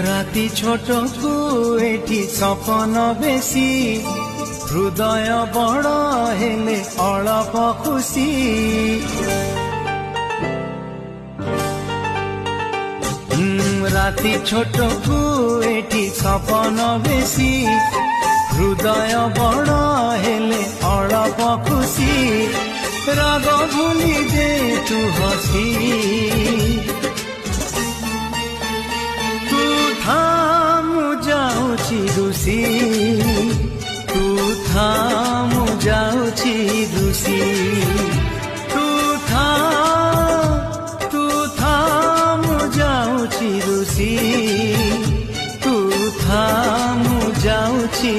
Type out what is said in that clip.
राति छोट को एठी सपन बेसी हृदय बड़ हेले अलप खुशी राति छोट को एठी सपन बेसी हृदय बड़ हेले अलप खुशी राग भूली दे तू हसी तू थामु जाउची रुसी तू थामु जाउची रुसी तू थामु जाउची रुसी तू थामु जाउची